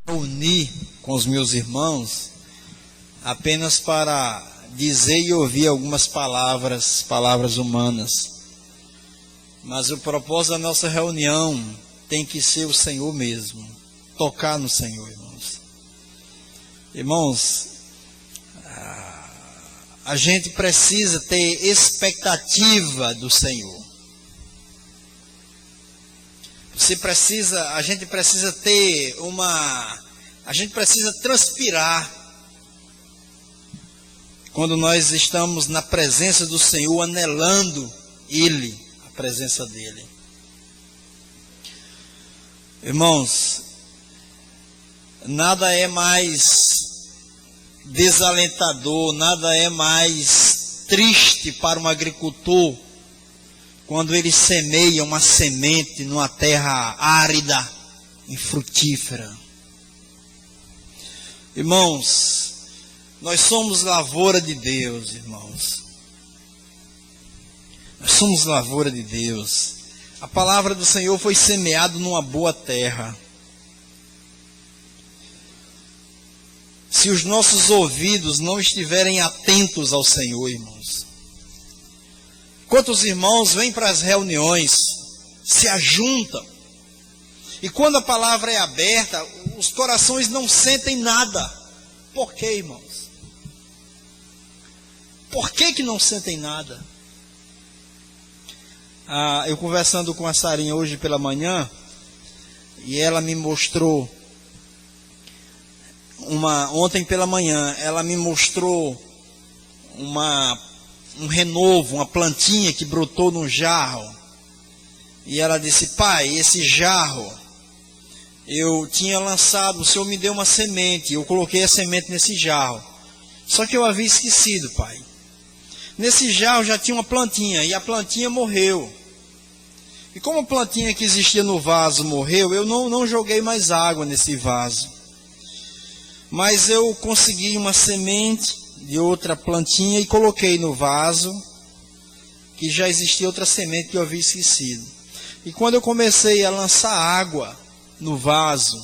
Unir com os meus irmãos apenas para dizer e ouvir algumas palavras humanas. Mas o propósito da nossa reunião tem que ser o Senhor mesmo, tocar no Senhor, irmãos. Irmãos, a gente precisa ter expectativa do Senhor. A gente precisa transpirar quando nós estamos na presença do Senhor, anelando Ele, a presença dEle. Irmãos, nada é mais desalentador, nada é mais triste para um agricultor quando ele semeia uma semente numa terra árida, infrutífera. Irmãos, nós somos lavoura de Deus, irmãos. Nós somos lavoura de Deus. A palavra do Senhor foi semeada numa boa terra. Se os nossos ouvidos não estiverem atentos ao Senhor, irmãos. Quantos irmãos vêm para as reuniões, se ajuntam, e quando a palavra é aberta, os corações não sentem nada. Por quê, irmãos? Por que não sentem nada? Eu conversando com a Sarinha hoje pela manhã, e ela me mostrou, ontem pela manhã, ela me mostrou um renovo, uma plantinha que brotou num jarro. E ela disse: pai, esse jarro, eu tinha lançado, o Senhor me deu uma semente, eu coloquei a semente nesse jarro. Só que eu havia esquecido, pai. Nesse jarro já tinha uma plantinha, e a plantinha morreu. E como a plantinha que existia no vaso morreu, eu não joguei mais água nesse vaso. Mas eu consegui uma semente de outra plantinha e coloquei no vaso, que já existia outra semente que eu havia esquecido. E quando eu comecei a lançar água no vaso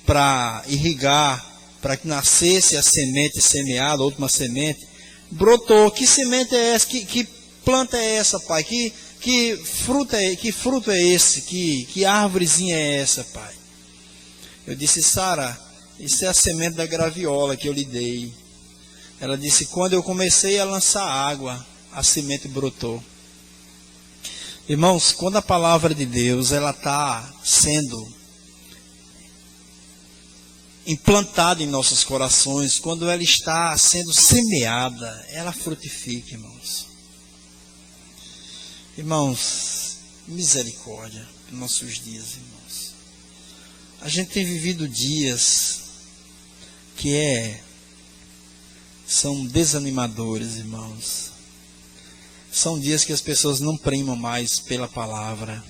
para irrigar, para que nascesse a semente semeada, outra semente, brotou. Que semente é essa? Que planta é essa, pai? Que fruto é esse? Que árvorezinha é essa, pai? Eu disse: Sara, isso é a semente da graviola que eu lhe dei. Ela disse: quando eu comecei a lançar água, a semente brotou. Irmãos, quando a palavra de Deus ela está sendo implantada em nossos corações, quando ela está sendo semeada, ela frutifica, irmãos. Irmãos, misericórdia nos nossos dias, irmãos. A gente tem vivido dias que são desanimadores, irmãos. São dias que as pessoas não primam mais pela palavra.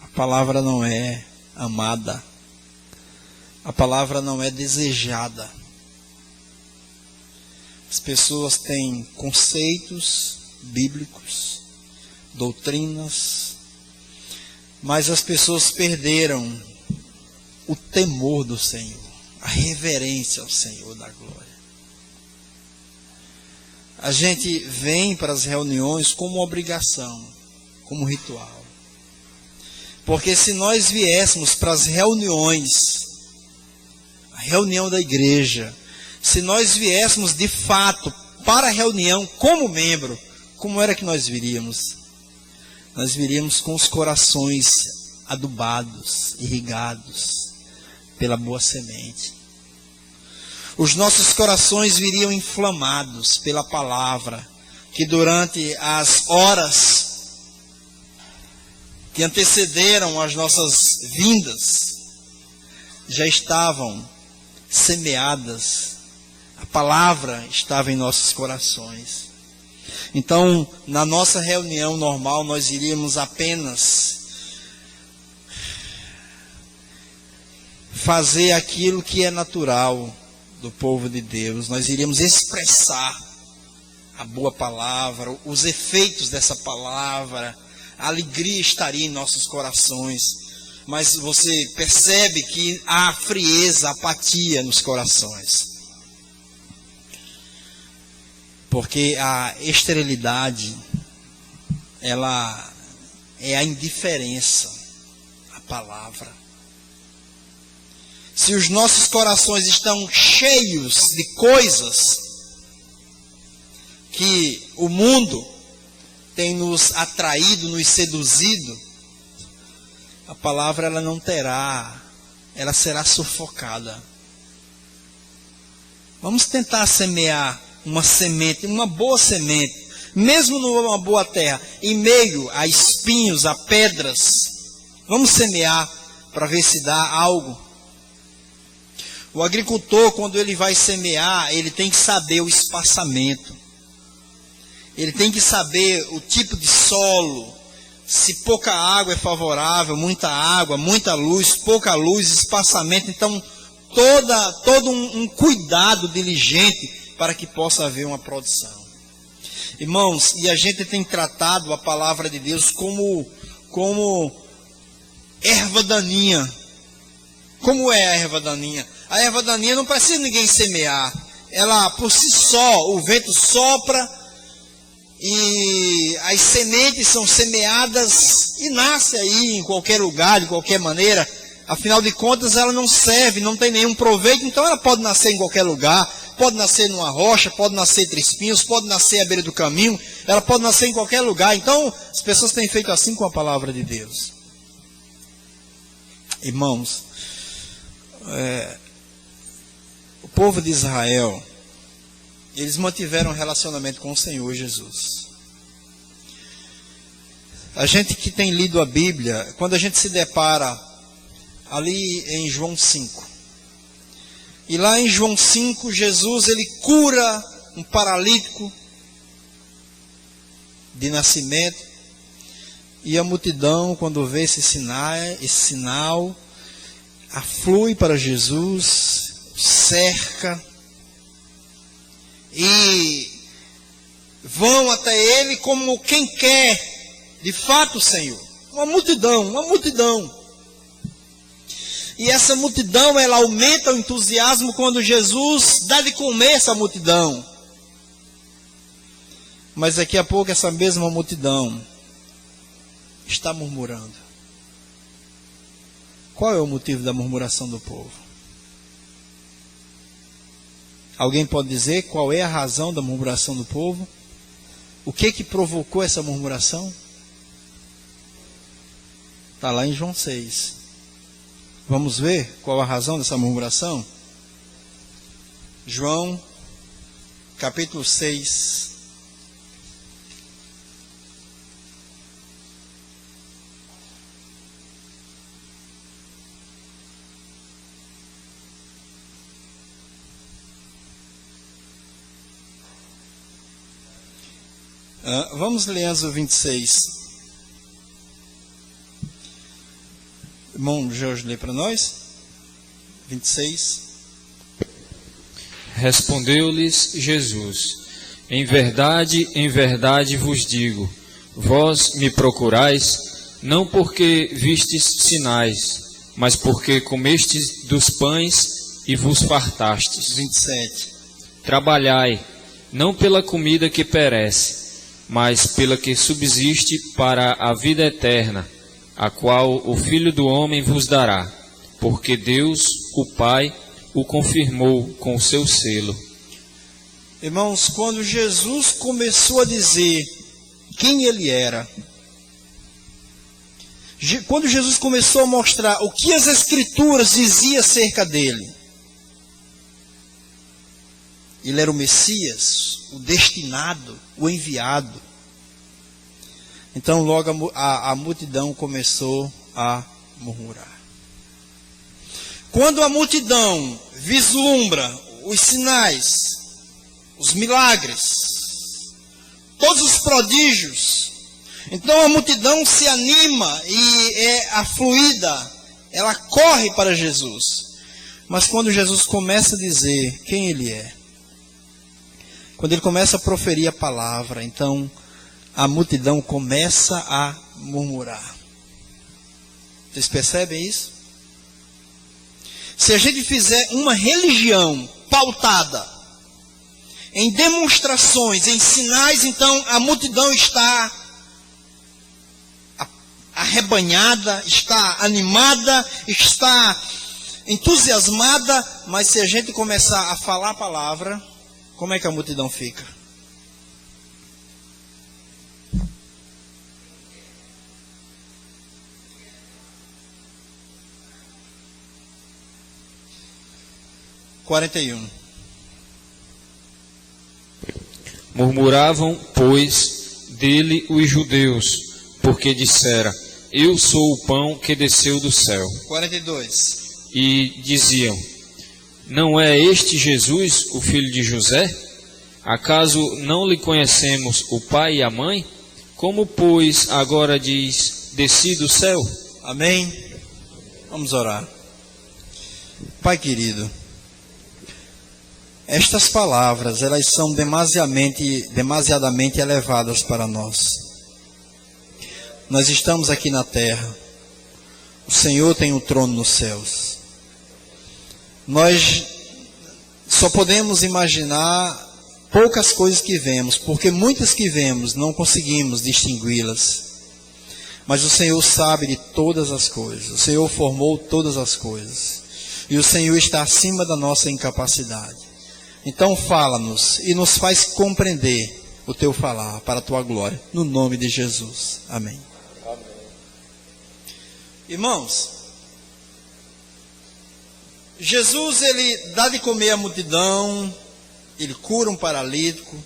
A palavra não é amada. A palavra não é desejada. As pessoas têm conceitos bíblicos, doutrinas, mas as pessoas perderam o temor do Senhor, a reverência ao Senhor da glória. A gente vem para as reuniões como obrigação, como ritual. Porque se nós viéssemos para as reuniões, a reunião da igreja, se nós viéssemos de fato para a reunião como membro, como era que nós viríamos? Nós viríamos com os corações adubados, irrigados pela boa semente. Os nossos corações viriam inflamados pela palavra, que durante as horas que antecederam as nossas vindas, já estavam semeadas. A palavra estava em nossos corações. Então, na nossa reunião normal, nós iríamos apenas fazer aquilo que é natural do povo de Deus. Nós iríamos expressar a boa palavra, os efeitos dessa palavra, a alegria estaria em nossos corações. mas você percebe que há frieza, apatia nos corações. Porque a esterilidade, ela é a indiferença à palavra. Se os nossos corações estão cheios de coisas que o mundo tem nos atraído, nos seduzido, a palavra ela não terá, ela será sufocada. Vamos tentar semear uma semente, uma boa semente, mesmo numa boa terra, em meio a espinhos, a pedras. Vamos semear para ver se dá algo. O agricultor, quando ele vai semear, ele tem que saber o espaçamento. Ele tem que saber o tipo de solo, se pouca água é favorável, muita água, muita luz, pouca luz, espaçamento. Então, todo um cuidado diligente para que possa haver uma produção. Irmãos, e a gente tem tratado a palavra de Deus como erva daninha. Como é a erva daninha? A erva daninha não precisa ninguém semear. Ela, por si só, o vento sopra e as sementes são semeadas e nasce aí em qualquer lugar, de qualquer maneira. Afinal de contas, ela não serve, não tem nenhum proveito, então ela pode nascer em qualquer lugar. Pode nascer numa rocha, pode nascer entre espinhos, pode nascer à beira do caminho, ela pode nascer em qualquer lugar. Então, as pessoas têm feito assim com a palavra de Deus. Irmãos, o povo de Israel, eles mantiveram um relacionamento com o Senhor Jesus. A gente que tem lido a Bíblia, quando a gente se depara ali em João 5, e lá em João 5, Jesus ele cura um paralítico de nascimento, e a multidão, quando vê esse sinal, aflui para Jesus, cerca, e vão até ele como quem quer, de fato, Senhor. Uma multidão. E essa multidão, ela aumenta o entusiasmo quando Jesus dá de comer essa multidão. Mas daqui a pouco essa mesma multidão está murmurando. Qual é o motivo da murmuração do povo? Alguém pode dizer qual é a razão da murmuração do povo? O que provocou essa murmuração? Está lá em João 6. Vamos ver qual a razão dessa murmuração? João, capítulo 6. Vamos ler o 26. Irmão Jorge, lê para nós. 26. Respondeu-lhes Jesus: em verdade vos digo, vós me procurais, não porque vistes sinais, mas porque comestes dos pães e vos fartastes. 27. Trabalhai, não pela comida que perece, mas pela que subsiste para a vida eterna, a qual o Filho do Homem vos dará, porque Deus, o Pai, o confirmou com o seu selo. Irmãos, quando Jesus começou a dizer quem ele era, quando Jesus começou a mostrar o que as Escrituras diziam acerca dele, ele era o Messias, o destinado, o enviado. Então logo a multidão começou a murmurar. Quando a multidão vislumbra os sinais, os milagres, todos os prodígios, então a multidão se anima e é afluída, ela corre para Jesus. Mas quando Jesus começa a dizer quem ele é, quando ele começa a proferir a palavra, então a multidão começa a murmurar. Vocês percebem isso? Se a gente fizer uma religião pautada em demonstrações, em sinais, então a multidão está arrebanhada, está animada, está entusiasmada, mas se a gente começar a falar a palavra, como é que a multidão fica? Murmuravam, pois, dele os judeus, porque dissera: eu sou o pão que desceu do céu. 42. E diziam: não é este Jesus, o filho de José? Acaso não lhe conhecemos o pai e a mãe? Como, pois, agora diz: desci do céu? Amém? Vamos orar. Pai querido, estas palavras, elas são demasiadamente elevadas para nós. Nós estamos aqui na terra. O Senhor tem o trono nos céus. Nós só podemos imaginar poucas coisas que vemos, porque muitas que vemos não conseguimos distingui-las. Mas o Senhor sabe de todas as coisas. O Senhor formou todas as coisas. E o Senhor está acima da nossa incapacidade. Então fala-nos e nos faz compreender o teu falar para a tua glória. No nome de Jesus. Amém. Amém. Irmãos, Jesus, ele dá de comer à multidão, ele cura um paralítico,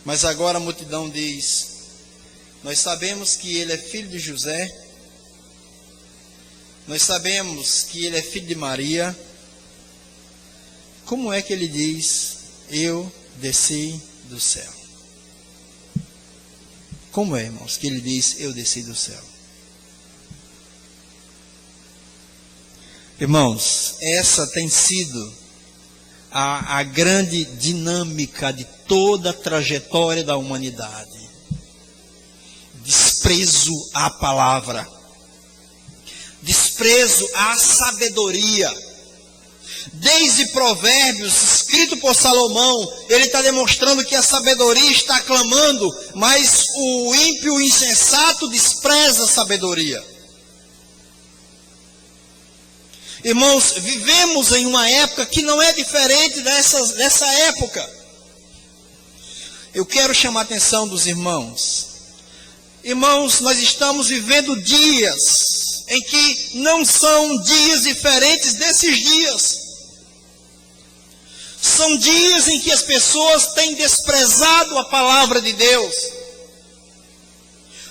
mas agora a multidão diz: nós sabemos que ele é filho de José, nós sabemos que ele é filho de Maria. Como é que ele diz: eu desci do céu? Como é, irmãos, que ele diz: eu desci do céu? Irmãos, essa tem sido a grande dinâmica de toda a trajetória da humanidade. Desprezo à palavra, desprezo à sabedoria. Desde Provérbios, escrito por Salomão, ele está demonstrando que a sabedoria está clamando, mas o ímpio insensato despreza a sabedoria. Irmãos, vivemos em uma época que não é diferente dessa época. Eu quero chamar a atenção dos irmãos. Irmãos, nós estamos vivendo dias em que não são dias diferentes desses dias. São dias em que as pessoas têm desprezado a palavra de Deus.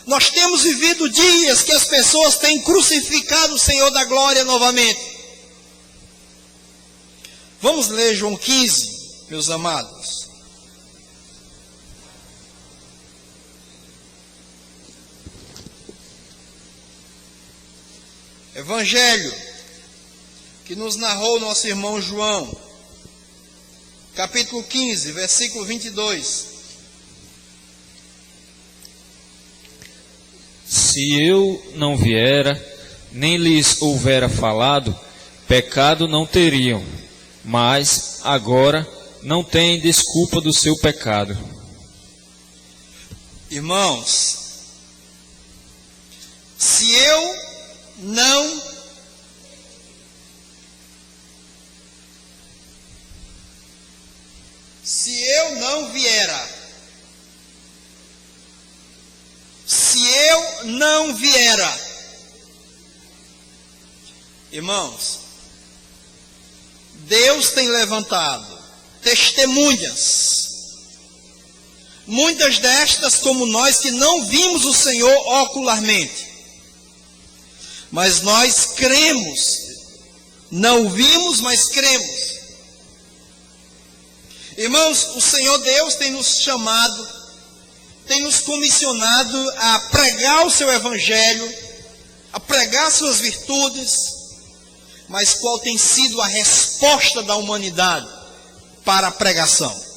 Nós temos vivido dias que as pessoas têm crucificado o Senhor da glória novamente. Vamos ler João 15, meus amados. Evangelho que nos narrou nosso irmão João, capítulo 15, versículo 22. Se eu não viera, nem lhes houvera falado, pecado não teriam, mas agora não têm desculpa do seu pecado. Irmãos, se eu não viera, irmãos, Deus tem levantado testemunhas, muitas destas como nós que não vimos o Senhor ocularmente, mas nós cremos, não vimos, mas cremos. Irmãos, o Senhor Deus tem nos chamado, tem nos comissionado a pregar o seu evangelho, a pregar suas virtudes, mas qual tem sido a resposta da humanidade para a pregação?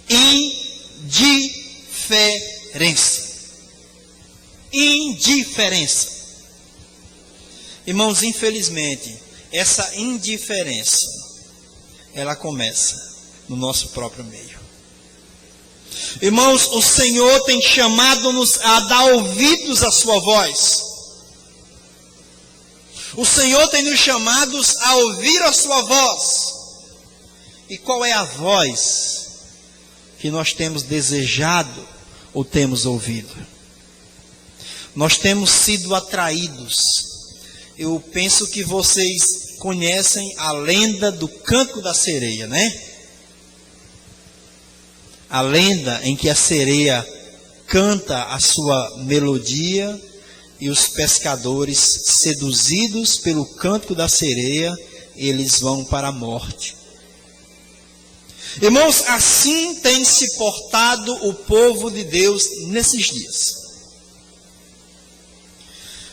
Indiferença. indiferença. Irmãos, infelizmente, essa indiferença, ela começa no nosso próprio meio. Irmãos, o Senhor tem chamado-nos a dar ouvidos à sua voz. O Senhor tem nos chamados a ouvir a sua voz. E qual é a voz que nós temos desejado ou temos ouvido? Nós temos sido atraídos. Eu penso que vocês conhecem a lenda do Canto da Sereia, né? A lenda em que a sereia canta a sua melodia e os pescadores, seduzidos pelo canto da sereia, eles vão para a morte. Irmãos, assim tem se portado o povo de Deus nesses dias.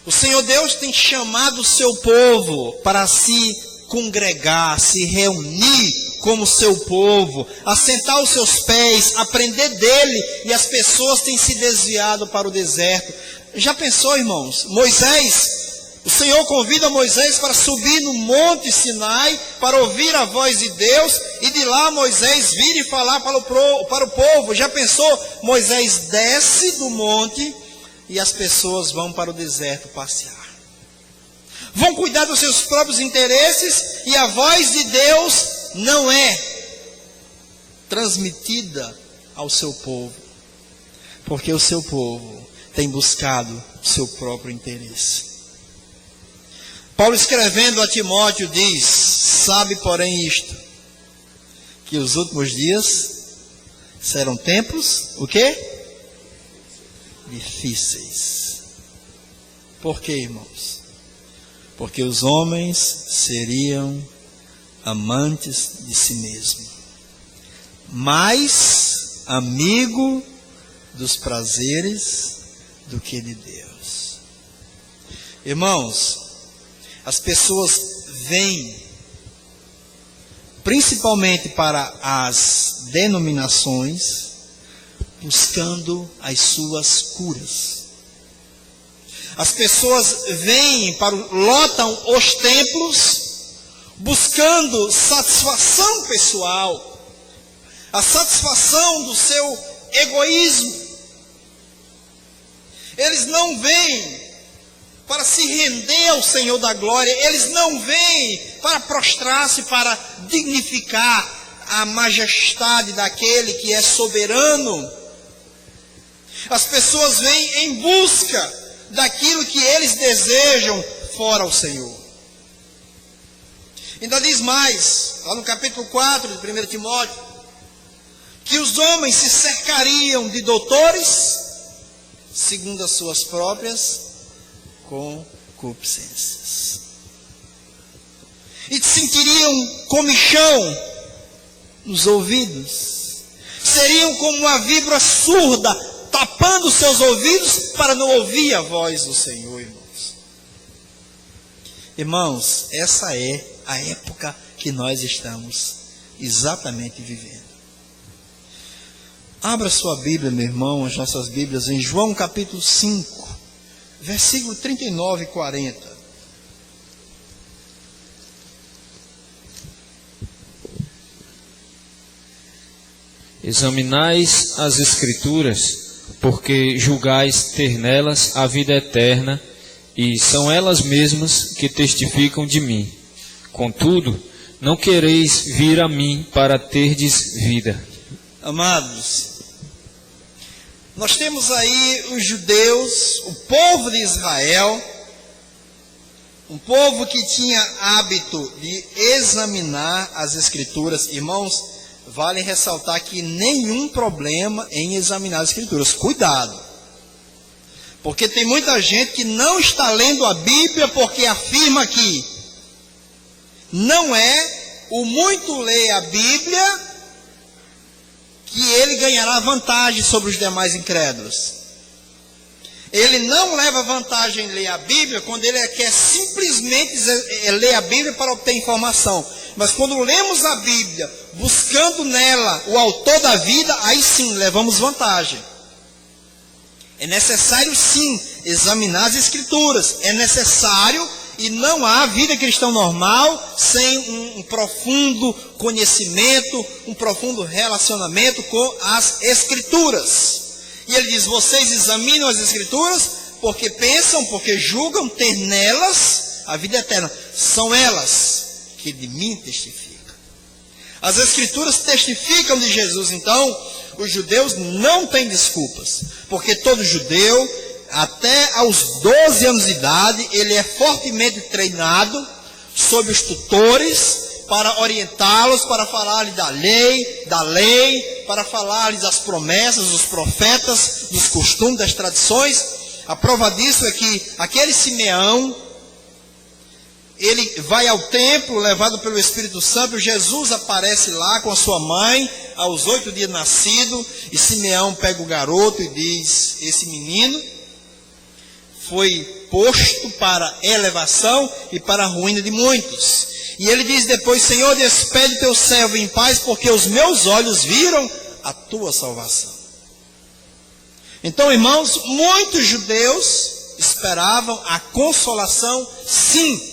O Senhor Deus tem chamado o seu povo para se congregar, se reunir como seu povo, assentar os seus pés, aprender dele, e as pessoas têm se desviado para o deserto. Já pensou, irmãos? O Senhor convida Moisés para subir no Monte Sinai, para ouvir a voz de Deus, e de lá Moisés vir e falar para o povo. Já pensou? Moisés desce do monte e as pessoas vão para o deserto passear. Vão cuidar dos seus próprios interesses e a voz de Deus não é transmitida ao seu povo, porque o seu povo tem buscado o seu próprio interesse. Paulo, escrevendo a Timóteo, diz: sabe, porém, isto, que os últimos dias serão tempos, o quê? Difíceis. Por quê, irmãos? Porque os homens seriam amantes de si mesmo, mais amigo dos prazeres do que de Deus. Irmãos, as pessoas vêm principalmente para as denominações buscando as suas curas. As pessoas vêm lotam os templos buscando satisfação pessoal, a satisfação do seu egoísmo. Eles não vêm para se render ao Senhor da glória, eles não vêm para prostrar-se, para dignificar a majestade daquele que é soberano. As pessoas vêm em busca daquilo que eles desejam fora o Senhor. Ainda diz mais, lá no capítulo 4 de 1 Timóteo, que os homens se cercariam de doutores, segundo as suas próprias concupiscências. E sentiriam comichão nos ouvidos. Seriam como uma víbora surda, tapando seus ouvidos para não ouvir a voz do Senhor, irmãos. Irmãos, essa é a época que nós estamos exatamente vivendo. Abra sua Bíblia, meu irmão, as nossas Bíblias, em João capítulo 5, versículo 39 e 40. Examinais as Escrituras, porque julgais ter nelas a vida eterna, e são elas mesmas que testificam de mim. Contudo, não quereis vir a mim para terdes vida. Amados, nós temos aí os judeus, o povo de Israel, um povo que tinha hábito de examinar as Escrituras. Irmãos, vale ressaltar que nenhum problema em examinar as Escrituras. Cuidado, porque tem muita gente que não está lendo a Bíblia porque afirma que não é o muito ler a Bíblia que ele ganhará vantagem sobre os demais incrédulos. Ele não leva vantagem em ler a Bíblia quando ele quer simplesmente ler a Bíblia para obter informação. Mas quando lemos a Bíblia, buscando nela o autor da vida, aí sim levamos vantagem. É necessário sim examinar as Escrituras. É necessário, e não há vida cristã normal sem um profundo conhecimento, um profundo relacionamento com as Escrituras. E ele diz: vocês examinam as Escrituras porque pensam, porque julgam ter nelas a vida eterna. São elas que de mim testificam. As Escrituras testificam de Jesus. Então, os judeus não têm desculpas, porque todo judeu, até aos 12 anos de idade, ele é fortemente treinado sob os tutores para orientá-los, para falar-lhes da lei, para falar-lhes das promessas, dos profetas, dos costumes, das tradições. A prova disso é que aquele Simeão, ele vai ao templo, levado pelo Espírito Santo. Jesus aparece lá com a sua mãe, aos 8 dias nascido, e Simeão pega o garoto e diz: esse menino foi posto para elevação e para a ruína de muitos. E ele diz depois: Senhor, despede teu servo em paz, porque os meus olhos viram a tua salvação. Então, irmãos, muitos judeus esperavam a consolação, sim.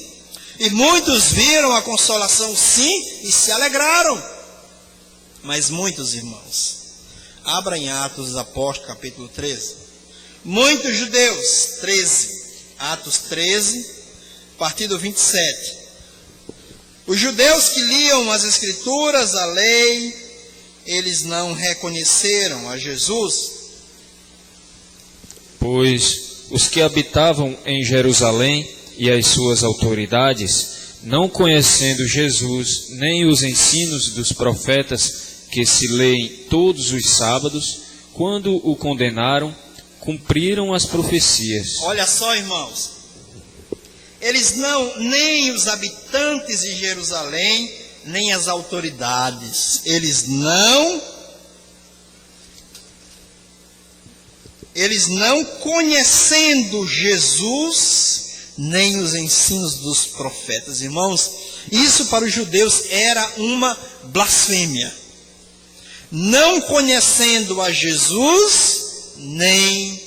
E muitos viram a consolação, sim, e se alegraram. Mas muitos, irmãos, abra em Atos dos Apóstolos, capítulo 13. Muitos judeus, 13, Atos 13, a partir do 27. Os judeus que liam as Escrituras, a lei, eles não reconheceram a Jesus. Pois os que habitavam em Jerusalém e as suas autoridades, não conhecendo Jesus, nem os ensinos dos profetas que se leem todos os sábados, quando o condenaram, cumpriram as profecias. Olha só, irmãos, eles não, nem os habitantes de Jerusalém, nem as autoridades, eles não conhecendo Jesus, nem os ensinos dos profetas. Irmãos, isso para os judeus era uma blasfêmia. Não conhecendo a Jesus, nem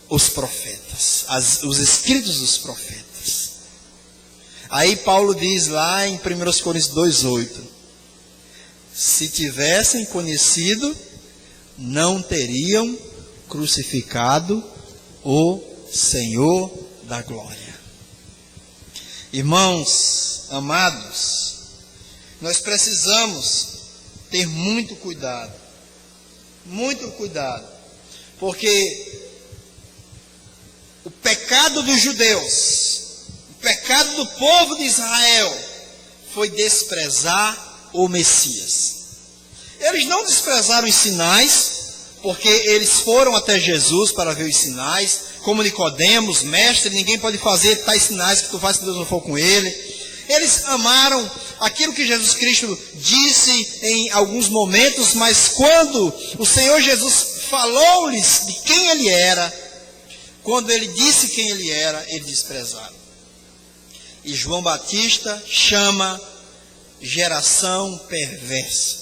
os profetas, os escritos dos profetas. Aí Paulo diz lá em 1 Coríntios 2,8: se tivessem conhecido, não teriam crucificado o Senhor da glória. Irmãos amados, nós precisamos ter muito cuidado, porque o pecado dos judeus, o pecado do povo de Israel, foi desprezar o Messias. Eles não desprezaram os sinais, porque eles foram até Jesus para ver os sinais, como Nicodemos: mestre, ninguém pode fazer tais sinais que tu fazes se Deus não for com ele. Eles amaram aquilo que Jesus Cristo disse em alguns momentos, mas quando o Senhor Jesus falou-lhes de quem ele era, quando ele disse quem ele era, eles desprezaram. E João Batista chama geração perversa,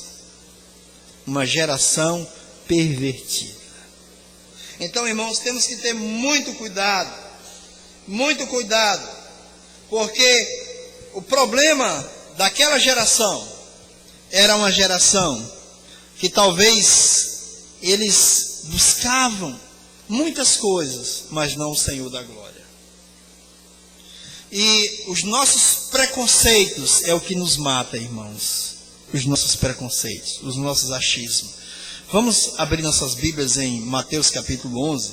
uma geração pervertida. Então, irmãos, temos que ter muito cuidado, porque o problema daquela geração era uma geração que talvez eles buscavam muitas coisas, mas não o Senhor da glória. E os nossos preconceitos é o que nos mata, irmãos. Os nossos preconceitos, os nossos achismos. Vamos abrir nossas Bíblias em Mateus capítulo 11.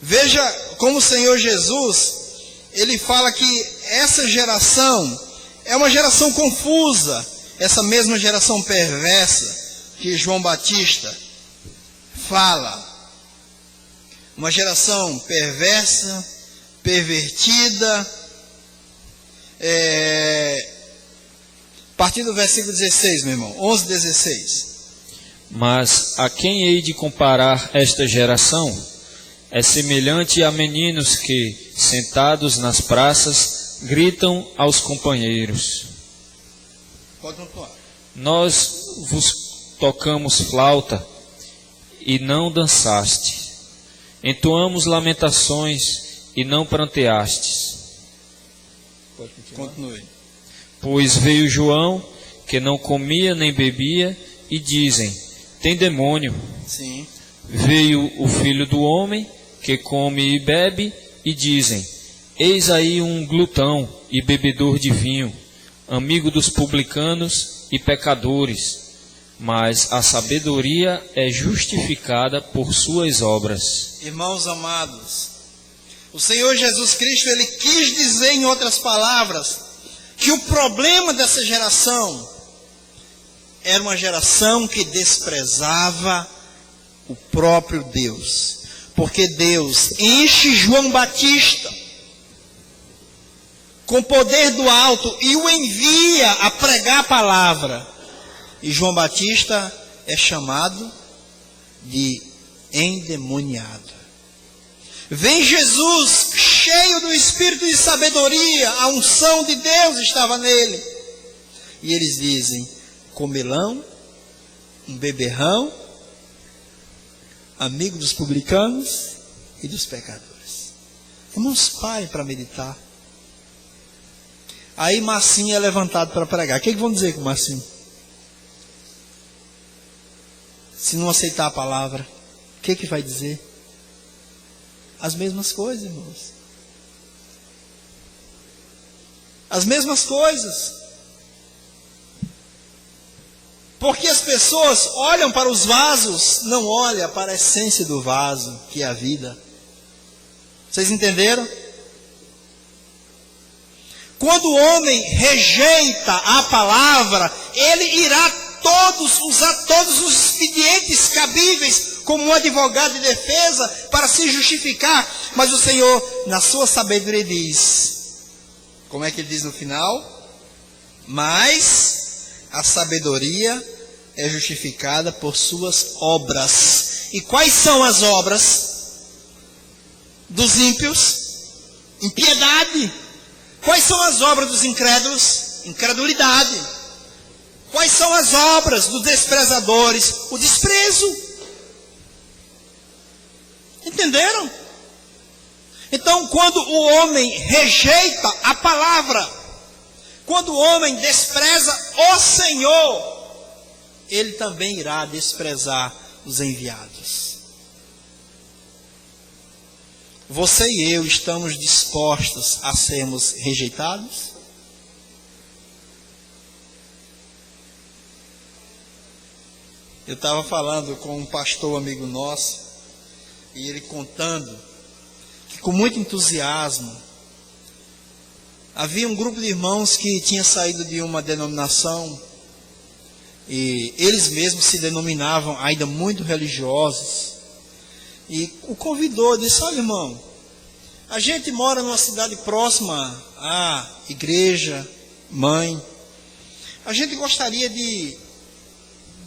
Veja como o Senhor Jesus, ele fala que essa geração é uma geração confusa, essa mesma geração perversa que João Batista fala. Uma geração perversa, pervertida. A partir do versículo 16, meu irmão, 11, 16. Mas a quem hei de comparar esta geração? É semelhante a meninos que, sentados nas praças, gritam aos companheiros: Pode continuar. nós vos tocamos flauta, e não dançaste. Entoamos lamentações e não pranteastes. Continue. Pois veio João, que não comia nem bebia, e dizem, tem demônio. Sim. Veio o Filho do Homem, que come e bebe, e dizem, eis aí um glutão e bebedor de vinho, amigo dos publicanos e pecadores, mas a sabedoria é justificada por suas obras. Irmãos amados, o Senhor Jesus Cristo, Ele quis dizer em outras palavras, que o problema dessa geração era uma geração que desprezava o próprio Deus. Porque Deus enche João Batista com poder do alto e o envia a pregar a palavra. E João Batista é chamado de endemoniado. Vem Jesus cheio do espírito de sabedoria, a unção de Deus estava nele. E eles dizem, comelão, um beberrão, amigo dos publicanos e dos pecadores. Irmãos, parem para meditar. Aí Marcinho é levantado para pregar. O que vão dizer com Marcinho? Se não aceitar a palavra, o que vai dizer? As mesmas coisas, irmãos. As mesmas coisas. Porque as pessoas olham para os vasos, não olham para a essência do vaso, que é a vida. Vocês entenderam? Quando o homem rejeita a palavra, ele irá usar todos os expedientes cabíveis como um advogado de defesa para se justificar. Mas o Senhor, na sua sabedoria, diz, como é que ele diz no final? Mas a sabedoria é justificada por suas obras. E quais são as obras dos ímpios? Impiedade. Quais são as obras dos incrédulos? Incredulidade. Quais são as obras dos desprezadores? O desprezo. Entenderam? Então, quando o homem rejeita a palavra, quando o homem despreza o Senhor, ele também irá desprezar os enviados. Você e eu estamos dispostos a sermos rejeitados? Eu estava falando com um pastor amigo nosso, e ele contando que com muito entusiasmo, havia um grupo de irmãos que tinha saído de uma denominação, e eles mesmos se denominavam ainda muito religiosos, e o convidou, disse, olha irmão, a gente mora numa cidade próxima à igreja, mãe, a gente gostaria de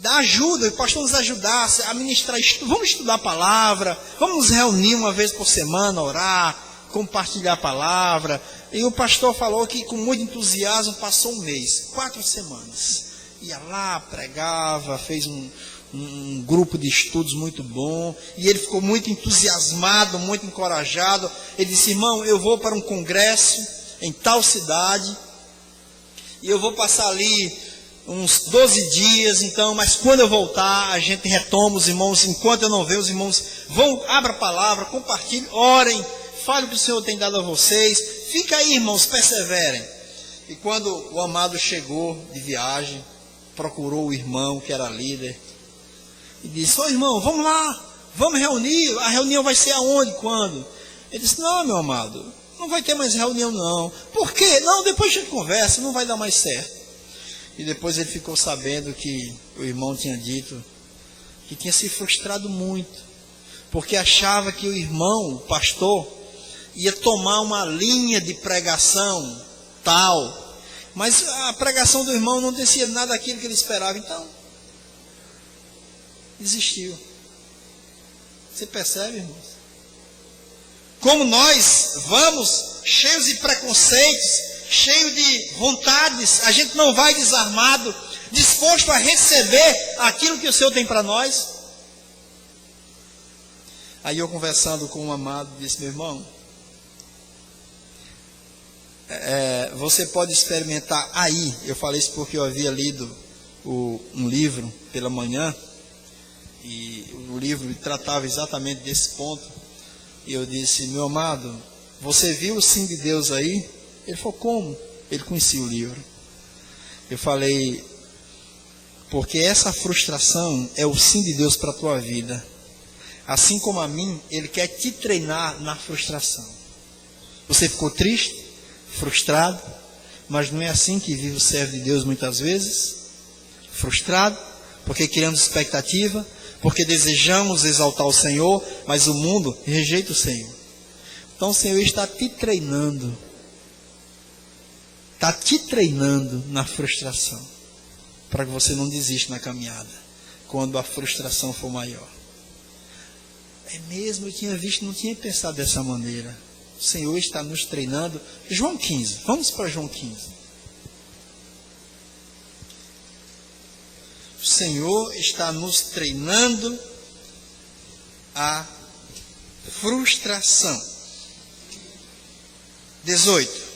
dar ajuda, o pastor nos ajudasse a ministrar, vamos estudar a palavra, vamos nos reunir uma vez por semana, orar, compartilhar a palavra. E o pastor falou que com muito entusiasmo passou um mês, 4 semanas. Ia lá, pregava, fez um grupo de estudos muito bom, e ele ficou muito entusiasmado, muito encorajado. Ele disse, irmão, eu vou para um congresso em tal cidade, e eu vou passar ali uns 12 dias, então, mas quando eu voltar, a gente retoma os irmãos, enquanto eu não ver, os irmãos vão, abra a palavra, compartilhem, orem, falem o que o Senhor tem dado a vocês, fica aí, irmãos, perseverem. E quando o amado chegou de viagem, procurou o irmão que era líder, e disse, ô irmão, vamos lá, vamos reunir, a reunião vai ser aonde, quando? Ele disse, não, meu amado, não vai ter mais reunião não. Por quê? Não, depois a gente conversa, não vai dar mais certo. E depois ele ficou sabendo que o irmão tinha dito que tinha se frustrado muito, porque achava que o irmão, o pastor, ia tomar uma linha de pregação tal, mas a pregação do irmão não tinha sido nada daquilo que ele esperava, então desistiu. Você percebe, irmãos? Como nós vamos cheios de preconceitos, cheio de vontades, a gente não vai desarmado, disposto a receber aquilo que o Senhor tem para nós. Aí eu conversando com um amado, disse: meu irmão, você pode experimentar aí. Eu falei isso porque eu havia lido um livro pela manhã, e o livro tratava exatamente desse ponto. E eu disse: meu amado, você viu o sim de Deus aí? Ele falou: como? Ele conhecia o livro. Eu falei: porque essa frustração é o sim de Deus para a tua vida. Assim como a mim, Ele quer te treinar na frustração. Você ficou triste, frustrado, mas não é assim que vive o servo de Deus muitas vezes? Frustrado, porque criamos expectativa, porque desejamos exaltar o Senhor, mas o mundo rejeita o Senhor. Então o Senhor está te treinando na frustração, para que você não desista na caminhada, quando a frustração for maior. É mesmo, eu tinha visto, não tinha pensado dessa maneira. O Senhor está nos treinando. João 15, vamos para João 15. O Senhor está nos treinando a frustração. 18.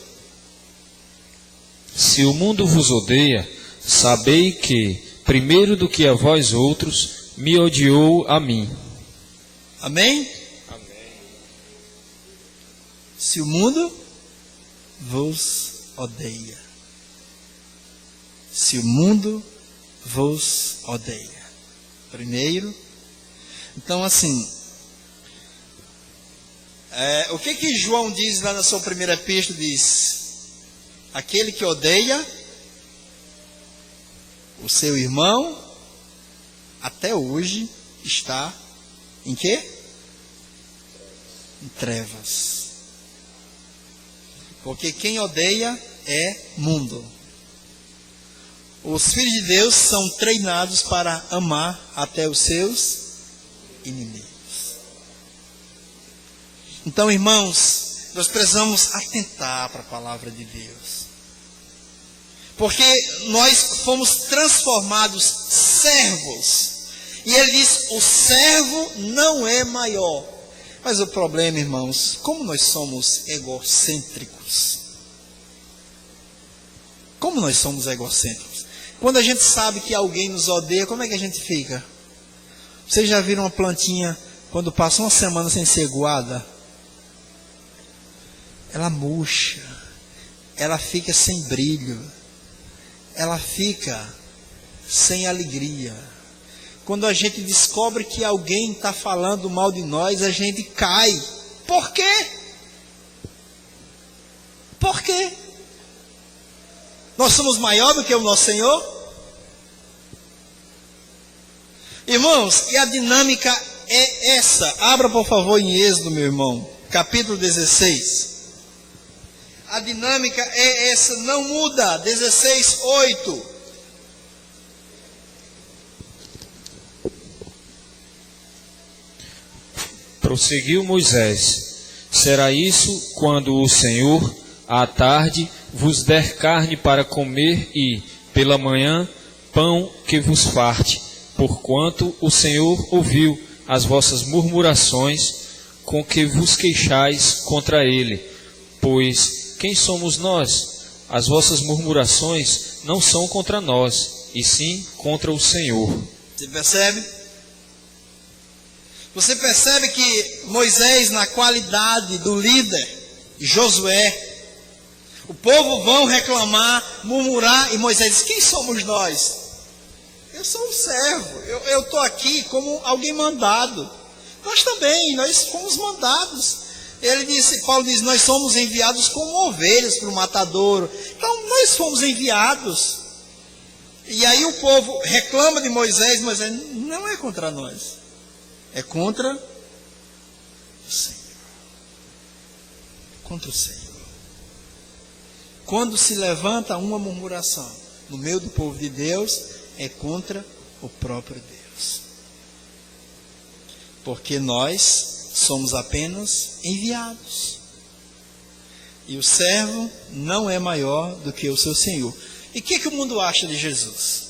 Se o mundo vos odeia, sabei que, primeiro do que a vós outros, me odiou a mim. Amém? Amém. Se o mundo vos odeia. Se o mundo vos odeia. Primeiro. Então assim, o que João diz lá na sua primeira epístola? Diz: aquele que odeia o seu irmão, até hoje está em quê? Em trevas. Porque quem odeia é mundo. Os filhos de Deus são treinados para amar até os seus inimigos. Então, irmãos, nós precisamos atentar para a palavra de Deus. Porque nós fomos transformados servos. E ele diz: o servo não é maior. Mas o problema, irmãos, como nós somos egocêntricos. Como nós somos egocêntricos. Quando a gente sabe que alguém nos odeia, como é que a gente fica? Vocês já viram uma plantinha, quando passa uma semana sem ser aguada? Ela murcha. Ela fica sem brilho. Ela fica sem alegria. Quando a gente descobre que alguém está falando mal de nós, a gente cai. Por quê? Por quê? Nós somos maior do que o nosso Senhor? Irmãos, e a dinâmica é essa. Abra, por favor, em Êxodo, meu irmão, capítulo 16. A dinâmica é essa, não muda. 16:8. Prosseguiu Moisés: será isso quando o Senhor, à tarde, vos der carne para comer e, pela manhã, pão que vos farte, porquanto o Senhor ouviu as vossas murmurações com que vos queixais contra ele. Pois quem somos nós? As vossas murmurações não são contra nós, e sim contra o Senhor. Você percebe? Você percebe que Moisés, na qualidade do líder, Josué, o povo vão reclamar, murmurar, e Moisés diz: quem somos nós? Eu sou um servo, eu estou aqui como alguém mandado. Nós também, nós fomos mandados. Paulo diz: nós somos enviados como ovelhas para o matadouro. Então nós fomos enviados. E aí o povo reclama de Moisés, Moisés não é contra nós. É contra o Senhor. Contra o Senhor. Quando se levanta uma murmuração no meio do povo de Deus, é contra o próprio Deus. Porque nós somos apenas enviados. E o servo não é maior do que o seu Senhor. E o que o mundo acha de Jesus?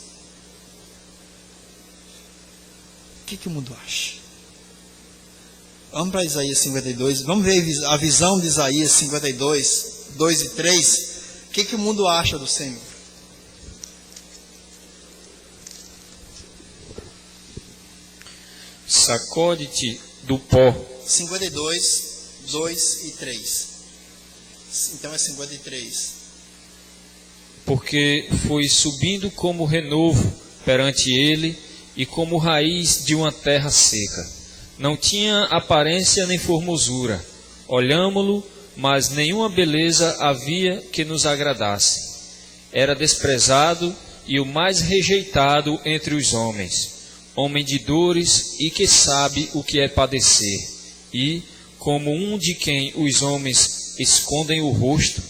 O que o mundo acha? Vamos para Isaías 52. Vamos ver a visão de Isaías 52, 2 e 3. O que o mundo acha do Senhor? Sacode-te do pó. 52, 2 e 3. Então é 53. Porque foi subindo como renovo perante ele e como raiz de uma terra seca. Não tinha aparência nem formosura. Olhámo-lo, mas nenhuma beleza havia que nos agradasse. Era desprezado e o mais rejeitado entre os homens, homem de dores e que sabe o que é padecer. E, como um de quem os homens escondem o rosto,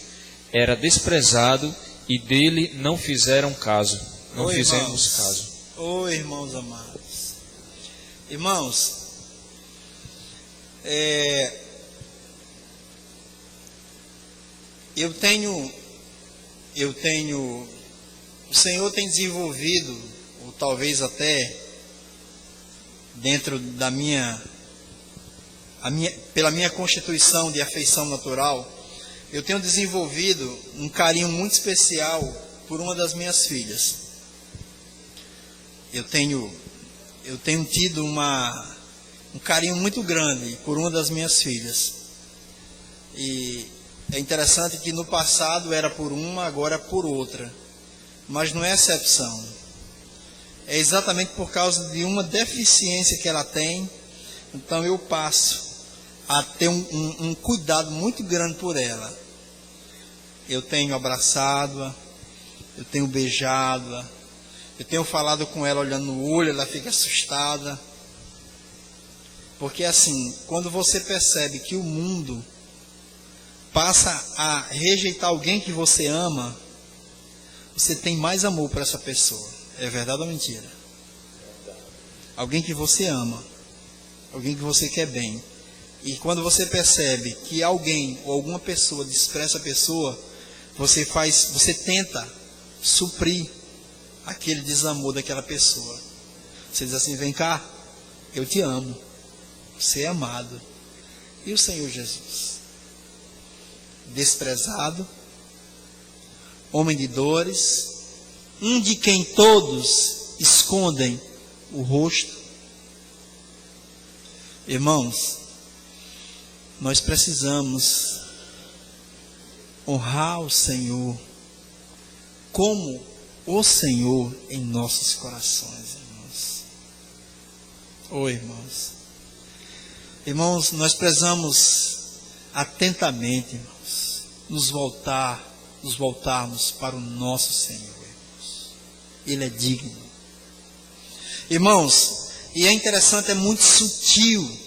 era desprezado e dele não fizeram caso. Não fizemos caso. Irmãos amados. Irmãos, o Senhor tem desenvolvido, ou talvez até dentro da pela minha constituição de afeição natural, eu tenho desenvolvido um carinho muito especial por uma das minhas filhas. Eu tenho tido um carinho muito grande por uma das minhas filhas. E é interessante que no passado era por uma, agora é por outra. Mas não é exceção. É exatamente por causa de uma deficiência que ela tem. Então eu passo a ter um cuidado muito grande por ela. Eu tenho abraçado-a, eu tenho beijado-a, eu tenho falado com ela olhando no olho, ela fica assustada. Porque assim, quando você percebe que o mundo passa a rejeitar alguém que você ama, você tem mais amor por essa pessoa. É verdade ou mentira? Alguém que você ama, alguém que você quer bem. E quando você percebe que alguém ou alguma pessoa despreza a pessoa, você tenta suprir aquele desamor daquela pessoa. Você diz assim: vem cá, eu te amo, você é amado. E o Senhor Jesus, desprezado, homem de dores, um de quem todos escondem o rosto. Irmãos, nós precisamos honrar o Senhor como o Senhor em nossos corações, irmãos. Irmãos. Irmãos, nós precisamos atentamente, irmãos, nos voltarmos para o nosso Senhor, irmãos. Ele é digno. Irmãos, e é interessante, é muito sutil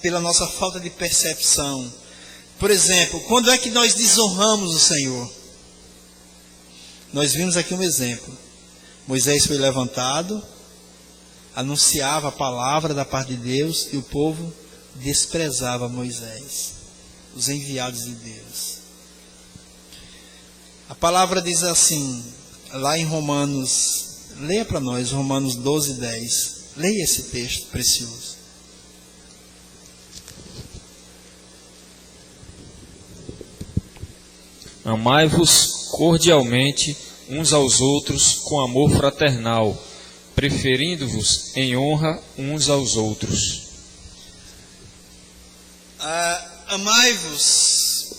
pela nossa falta de percepção. Por exemplo, quando é que nós desonramos o Senhor? Nós vimos aqui um exemplo. Moisés foi levantado, anunciava a palavra da parte de Deus e o povo desprezava Moisés, os enviados de Deus. A palavra diz assim, lá em Romanos, leia para nós, Romanos 12, 10. Leia esse texto precioso. Amai-vos cordialmente uns aos outros com amor fraternal, preferindo-vos em honra uns aos outros. Amai-vos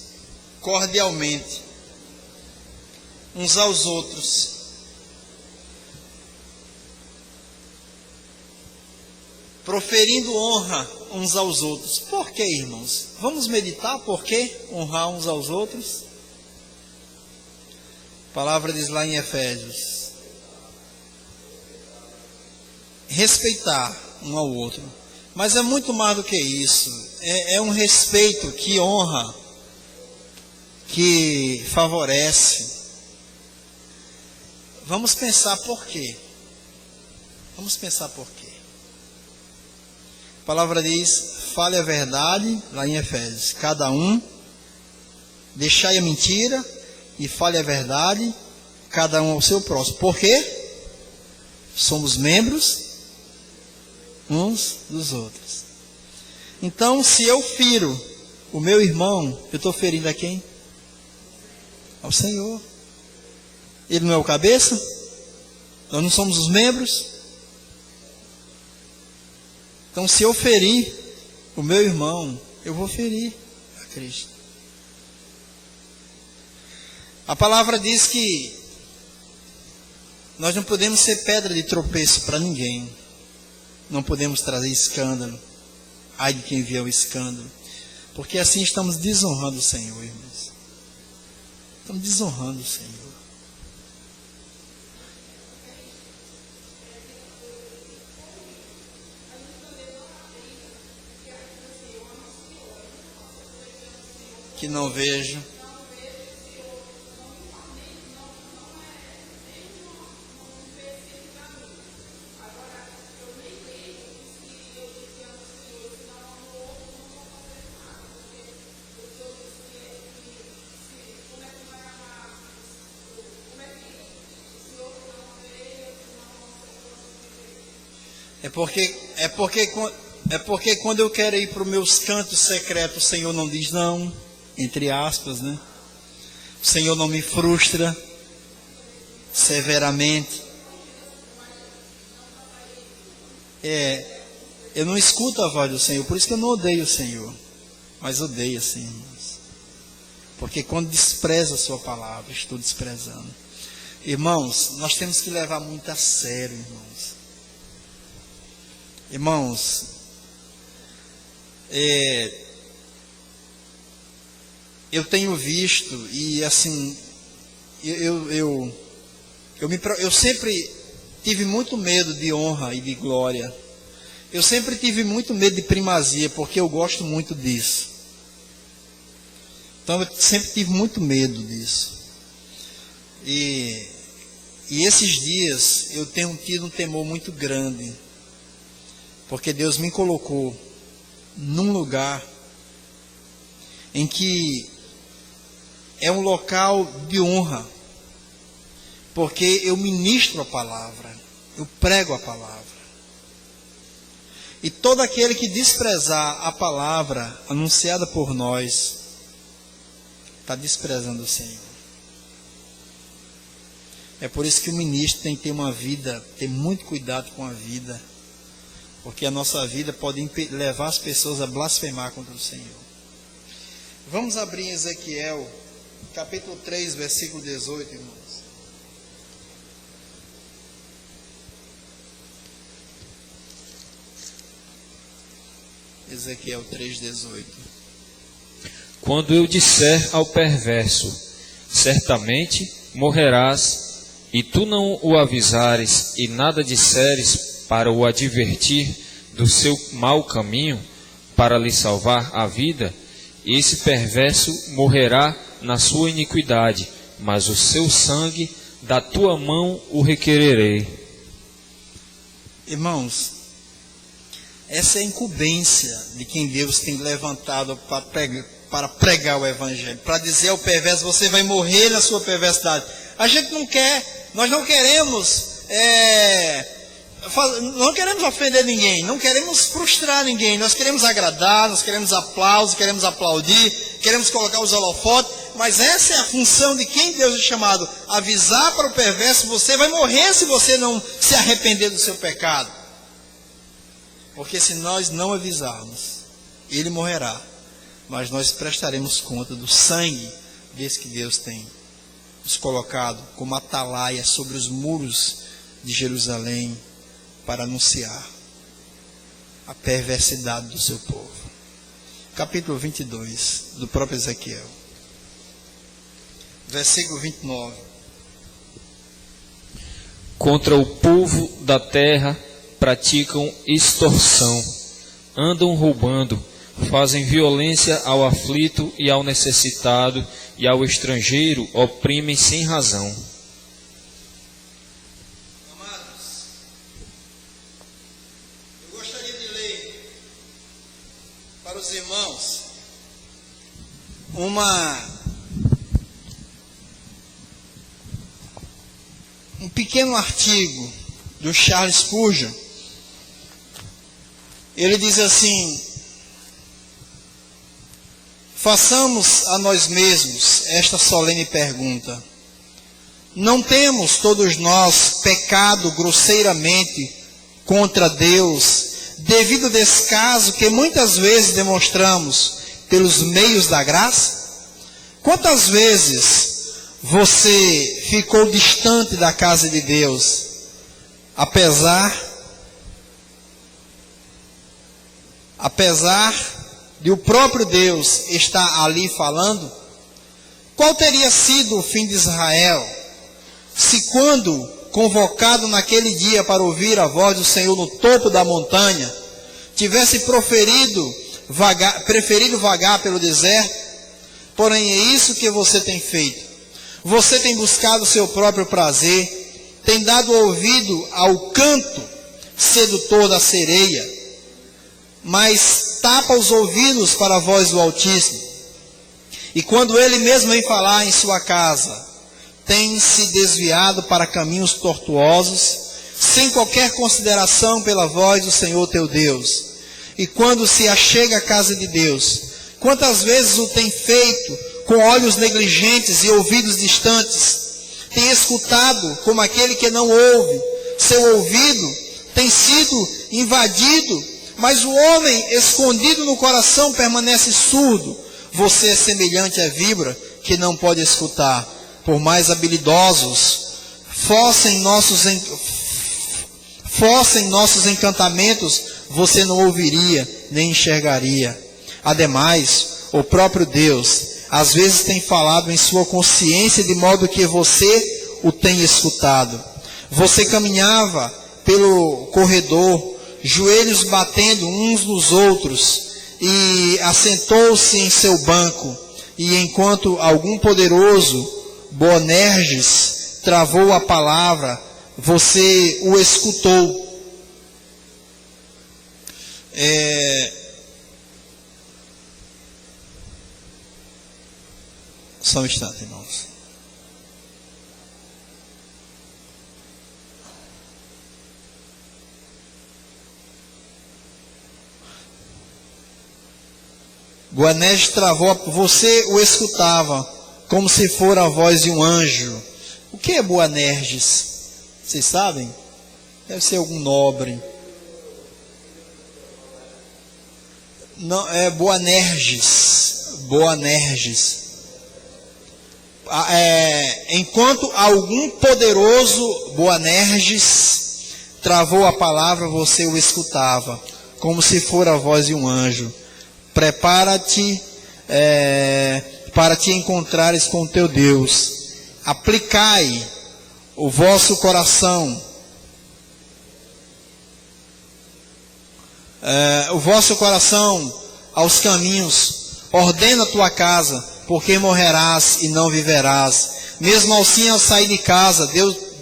cordialmente uns aos outros. Proferindo honra uns aos outros. Por que, irmãos? Vamos meditar por que honrar uns aos outros? A palavra diz lá em Efésios: respeitar um ao outro. Mas é muito mais do que isso. É um respeito que honra, que favorece. Vamos pensar por quê. Vamos pensar por quê. A palavra diz: fale a verdade, lá em Efésios. Cada um, deixai a mentira e fale a verdade, cada um ao seu próximo. Por quê? Somos membros uns dos outros. Então, se eu firo o meu irmão, eu estou ferindo a quem? Ao Senhor. Ele não é o cabeça? Nós não somos os membros? Então, se eu ferir o meu irmão, eu vou ferir a Cristo. A palavra diz que nós não podemos ser pedra de tropeço para ninguém. Não podemos trazer escândalo. Ai de quem vier o escândalo. Porque assim estamos desonrando o Senhor, irmãos. Estamos desonrando o Senhor. Que não vejo. É porque quando eu quero ir para os meus cantos secretos, o Senhor não diz não, entre aspas, né? O Senhor não me frustra severamente. Eu não escuto a voz do Senhor, por isso que eu não odeio o Senhor, mas odeio assim, irmãos. Porque quando despreza a sua palavra, estou desprezando. Irmãos, nós temos que levar muito a sério, irmãos. Irmãos, eu tenho visto e assim, eu sempre tive muito medo de honra e de glória. Eu sempre tive muito medo de primazia, porque eu gosto muito disso. Então eu sempre tive muito medo disso. E esses dias eu tenho tido um temor muito grande. Porque Deus me colocou num lugar em que é um local de honra. Porque eu ministro a palavra, eu prego a palavra. E todo aquele que desprezar a palavra anunciada por nós, está desprezando o Senhor. É por isso que o ministro tem que ter uma vida, ter muito cuidado com a vida. Porque a nossa vida pode levar as pessoas a blasfemar contra o Senhor. Vamos abrir em Ezequiel, capítulo 3, versículo 18, irmãos. Ezequiel 3, 18. Quando eu disser ao perverso, certamente morrerás, e tu não o avisares e nada disseres para o advertir do seu mau caminho, para lhe salvar a vida, esse perverso morrerá na sua iniquidade, mas o seu sangue da tua mão o requererei. Irmãos, essa é a incumbência de quem Deus tem levantado para pregar o Evangelho, para dizer ao perverso, você vai morrer na sua perversidade. A gente não quer, nós não queremos não queremos ofender ninguém, não queremos frustrar ninguém, nós queremos agradar, nós queremos aplauso, queremos aplaudir, queremos colocar os holofotes, mas essa é a função de quem Deus é chamado, avisar para o perverso, você vai morrer se você não se arrepender do seu pecado. Porque se nós não avisarmos, ele morrerá, mas nós prestaremos conta do sangue desse que Deus tem nos colocado como atalaia sobre os muros de Jerusalém, para anunciar a perversidade do seu povo. Capítulo 22 do próprio Ezequiel, versículo 29. Contra o povo da terra praticam extorsão, andam roubando, fazem violência ao aflito e ao necessitado, e ao estrangeiro oprimem sem razão. Os irmãos, um pequeno artigo do Charles Spurgeon. Ele diz assim: façamos a nós mesmos esta solene pergunta: não temos todos nós pecado grosseiramente contra Deus, devido ao descaso que muitas vezes demonstramos pelos meios da graça? Quantas vezes você ficou distante da casa de Deus, apesar de o próprio Deus estar ali falando? Qual teria sido o fim de Israel, se quando convocado naquele dia para ouvir a voz do Senhor no topo da montanha, tivesse preferido vagar pelo deserto? Porém, é isso que você tem feito. Você tem buscado o seu próprio prazer, tem dado ouvido ao canto sedutor da sereia, mas tapa os ouvidos para a voz do Altíssimo. E quando ele mesmo vem falar em sua casa, tem se desviado para caminhos tortuosos, sem qualquer consideração pela voz do Senhor teu Deus. E quando se achega à casa de Deus, quantas vezes o tem feito com olhos negligentes e ouvidos distantes? Tem escutado como aquele que não ouve, seu ouvido tem sido invadido, mas o homem escondido no coração permanece surdo. Você é semelhante à víbora que não pode escutar. Por mais habilidosos fossem nossos encantamentos, você não ouviria nem enxergaria. Ademais, o próprio Deus às vezes tem falado em sua consciência, de modo que você o tem escutado. Você caminhava pelo corredor, joelhos batendo uns nos outros, e assentou-se em seu banco, e enquanto algum poderoso Boanerges travou a palavra, você o escutou. Só um instante, irmãos. Boanerges travou, você o escutava, como se for a voz de um anjo. O que é Boanerges? Vocês sabem? Deve ser algum nobre. Não, é Boanerges. Boanerges. Enquanto algum poderoso Boanerges travou a palavra, você o escutava, como se for a voz de um anjo. Prepara-te para te encontrares com o teu Deus. Aplicai o vosso coração, aos caminhos. Ordena a tua casa, porque morrerás e não viverás. Mesmo assim, ao sair de casa,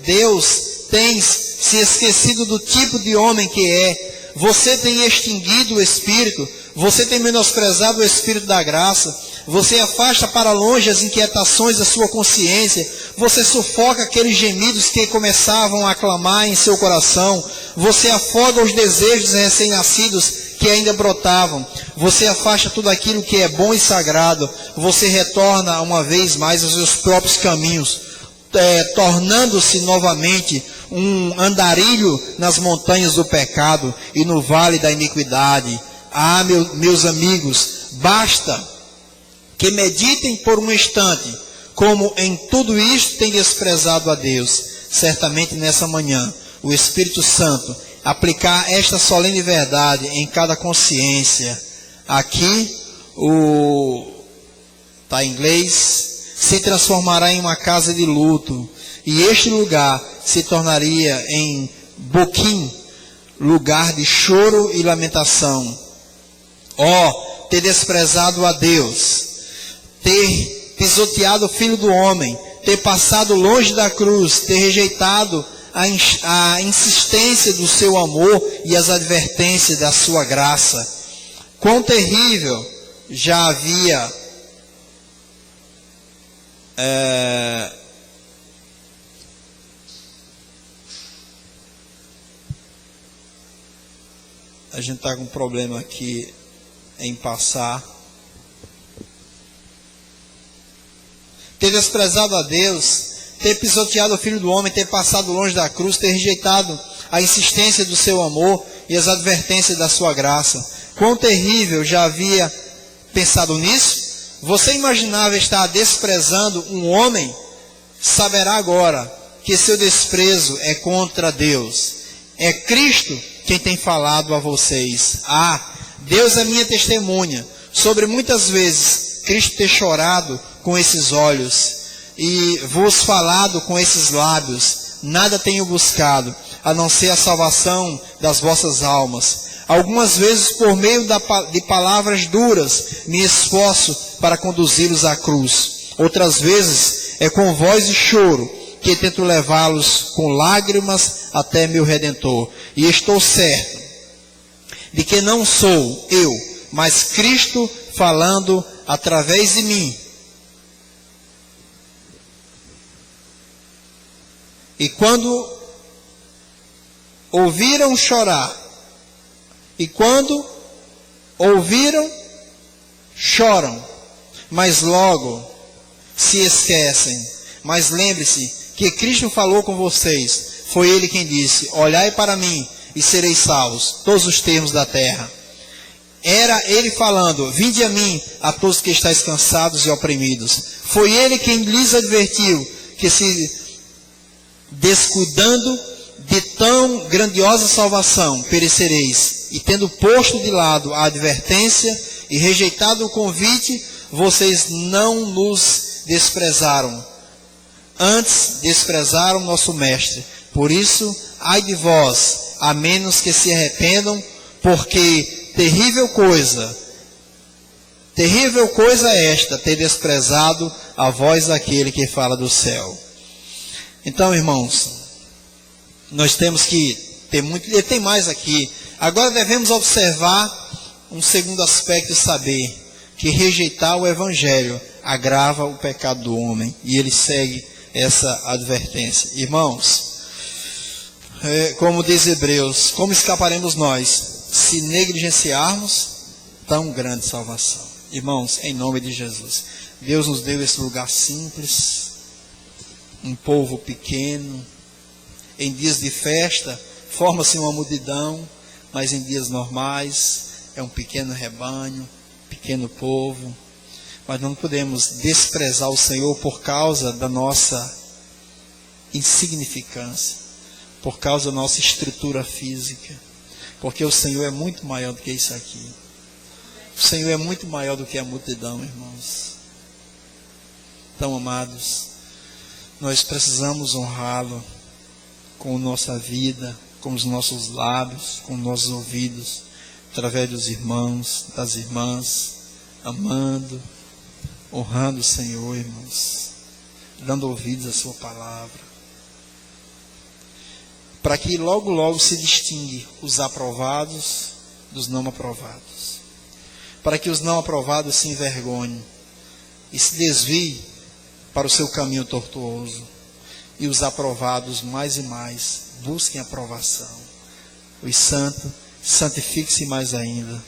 Deus tem se esquecido do tipo de homem que é. Você tem extinguido o Espírito, você tem menosprezado o Espírito da graça, você afasta para longe as inquietações da sua consciência, você sufoca aqueles gemidos que começavam a clamar em seu coração, você afoga os desejos recém-nascidos que ainda brotavam, você afasta tudo aquilo que é bom e sagrado, você retorna uma vez mais aos seus próprios caminhos, tornando-se novamente um andarilho nas montanhas do pecado e no vale da iniquidade. Ah, meus amigos, basta que meditem por um instante como em tudo isto tem desprezado a Deus. Certamente nessa manhã o Espírito Santo aplicar esta solene verdade em cada consciência. Aqui está em inglês, se transformará em uma casa de luto, e este lugar se tornaria em Boquim, lugar de choro e lamentação. Ter desprezado a Deus, ter pisoteado o Filho do Homem, ter passado longe da cruz, ter rejeitado a insistência do seu amor e as advertências da sua graça. Quão terrível já havia a gente está com um problema aqui em passar. ter desprezado a Deus, ter pisoteado o Filho do Homem, ter passado longe da cruz, ter rejeitado a insistência do seu amor e as advertências da sua graça. Quão terrível! Já havia pensado nisso? Você imaginava estar desprezando um homem? Saberá agora que seu desprezo é contra Deus. É Cristo quem tem falado a vocês. Deus é minha testemunha sobre muitas vezes Cristo ter chorado com esses olhos e vos falado com esses lábios. Nada tenho buscado, a não ser a salvação das vossas almas. Algumas vezes, por meio de palavras duras, me esforço para conduzi-los à cruz. Outras vezes, é com voz e choro que tento levá-los com lágrimas até meu Redentor. E estou certo de que não sou eu, mas Cristo falando através de mim. E quando ouviram chorar, choram, mas logo se esquecem. Mas lembre-se que Cristo falou com vocês. Foi Ele quem disse: olhai para mim e sereis salvos, todos os termos da terra. Era Ele falando: vinde a mim, a todos que estáis cansados e oprimidos. Foi Ele quem lhes advertiu que, se descuidando de tão grandiosa salvação, perecereis. E tendo posto de lado a advertência e rejeitado o convite, vocês não nos desprezaram. Antes desprezaram nosso Mestre. Por isso, ai de vós, a menos que se arrependam, porque terrível coisa é esta, ter desprezado a voz daquele que fala do céu. Então, irmãos, nós temos que ter muito, e tem mais aqui. Agora devemos observar um segundo aspecto e saber que rejeitar o Evangelho agrava o pecado do homem. E ele segue essa advertência. Irmãos, como diz Hebreus, como escaparemos nós se negligenciarmos tão grande salvação? Irmãos, em nome de Jesus, Deus nos deu esse lugar simples, um povo pequeno. Em dias de festa, forma-se uma multidão, mas em dias normais, é um pequeno rebanho, pequeno povo. Mas não podemos desprezar o Senhor por causa da nossa insignificância, por causa da nossa estrutura física, porque o Senhor é muito maior do que isso aqui. O Senhor é muito maior do que a multidão, irmãos. Então, amados, nós precisamos honrá-lo com a nossa vida, com os nossos lábios, com os nossos ouvidos, através dos irmãos, das irmãs, amando, honrando o Senhor, irmãos, dando ouvidos à sua palavra, para que logo, logo se distingue os aprovados dos não aprovados, para que os não aprovados se envergonhem e se desviem para o seu caminho tortuoso, e os aprovados mais e mais busquem aprovação. Os santos santifiquem-se mais ainda,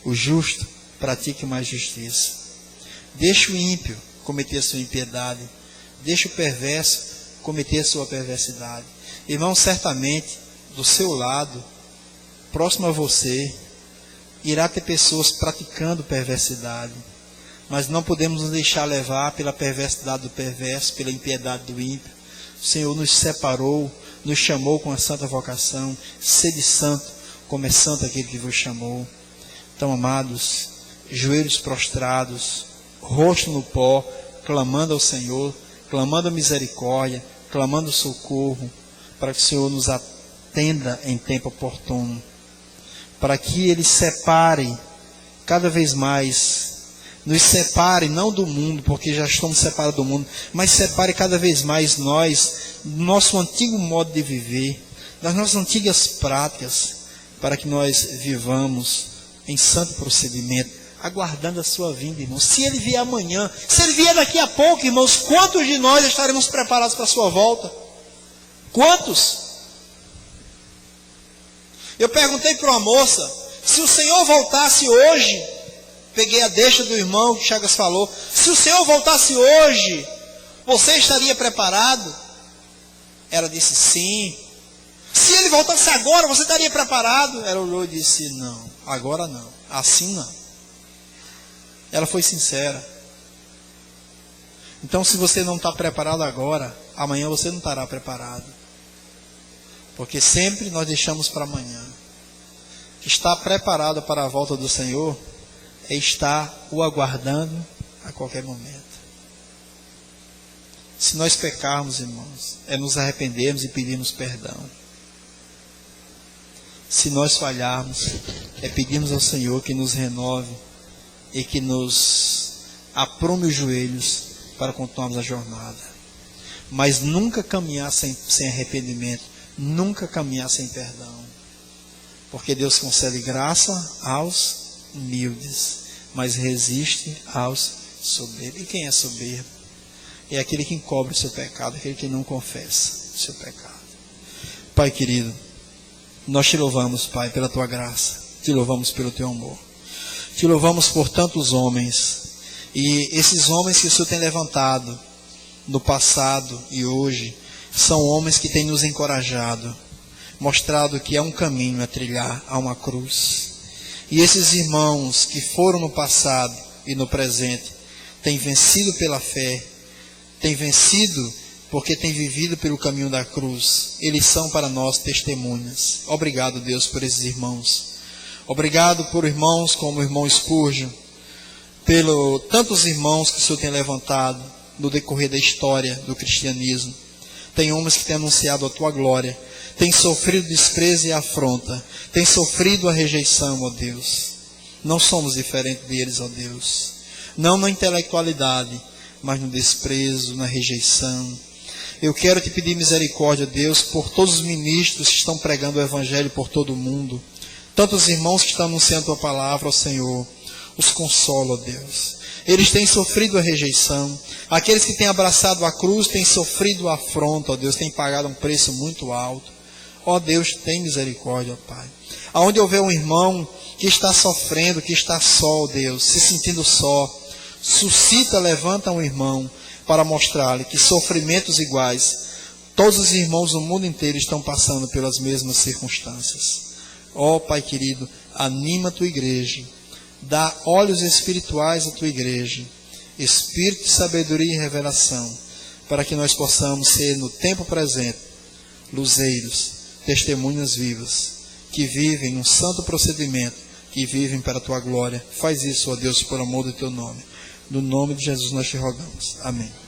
o justo pratique mais justiça. Deixe o ímpio cometer a sua impiedade, deixe o perverso cometer a sua perversidade. Irmão, certamente do seu lado, próximo a você, irá ter pessoas praticando perversidade, mas não podemos nos deixar levar pela perversidade do perverso, pela impiedade do ímpio. O Senhor nos separou, nos chamou com a santa vocação. Sede santo, como é santo aquele que vos chamou. Então, amados, joelhos prostrados, rosto no pó, clamando ao Senhor, clamando a misericórdia, clamando socorro, para que o Senhor nos atenda em tempo oportuno, para que Ele separe cada vez mais, nos separe não do mundo, porque já estamos separados do mundo, mas separe cada vez mais nós do nosso antigo modo de viver, das nossas antigas práticas, para que nós vivamos em santo procedimento, aguardando a sua vinda, irmãos. Se Ele vier amanhã, se Ele vier daqui a pouco, irmãos, quantos de nós estaremos preparados para a sua volta? Quantos? Eu perguntei para uma moça, se o Senhor voltasse hoje, peguei a deixa do irmão que Chagas falou, se o Senhor voltasse hoje, Você estaria preparado? Ela disse sim. Se ele voltasse agora, você estaria preparado? Ela olhou e disse não, agora não, assim não. Ela foi sincera. Então, se você não está preparado agora, amanhã você não estará preparado. Porque sempre nós deixamos para amanhã. Estar preparado para a volta do Senhor é estar o aguardando a qualquer momento. Se nós pecarmos, irmãos, é nos arrependermos e pedirmos perdão. Se nós falharmos, é pedirmos ao Senhor que nos renove e que nos aprume os joelhos para continuarmos a jornada. Mas nunca caminhar sem arrependimento, nunca caminhar sem perdão. Porque Deus concede graça aos humildes, mas resiste aos soberbos. E quem é soberbo? É aquele que encobre o seu pecado, aquele que não confessa o seu pecado. Pai querido, nós te louvamos, Pai, pela tua graça. Te louvamos pelo teu amor. Te louvamos por tantos homens. E esses homens que o Senhor tem levantado no passado e hoje, são homens que têm nos encorajado, mostrado que há um caminho a trilhar, há uma cruz. E esses irmãos que foram no passado e no presente, têm vencido pela fé, têm vencido porque têm vivido pelo caminho da cruz. Eles são para nós testemunhas. Obrigado, Deus, por esses irmãos. Obrigado por irmãos como o irmão Spurgeon, pelo tantos irmãos que o Senhor tem levantado no decorrer da história do cristianismo. Tem homens que têm anunciado a tua glória, têm sofrido desprezo e afronta, têm sofrido a rejeição, ó Deus. Não somos diferentes deles, ó Deus. Não na intelectualidade, mas no desprezo, na rejeição. Eu quero te pedir misericórdia, Deus, por todos os ministros que estão pregando o Evangelho por todo o mundo. Tantos irmãos que estão anunciando a tua palavra, ó Senhor. Os consola, ó Deus. Eles têm sofrido a rejeição. Aqueles que têm abraçado a cruz têm sofrido a afronta, ó Deus, têm pagado um preço muito alto. Ó Deus, tem misericórdia, ó Pai. Aonde houver um irmão que está sofrendo, que está só, ó Deus, se sentindo só, suscita, levanta um irmão para mostrar-lhe que sofrimentos iguais, todos os irmãos do mundo inteiro estão passando pelas mesmas circunstâncias. Ó Pai querido, anima a tua igreja. Dá olhos espirituais à tua igreja, espírito de sabedoria e revelação, para que nós possamos ser no tempo presente, luzeiros, testemunhas vivas, que vivem um santo procedimento, que vivem para a tua glória. Faz isso, ó Deus, por amor do teu nome. No nome de Jesus nós te rogamos. Amém.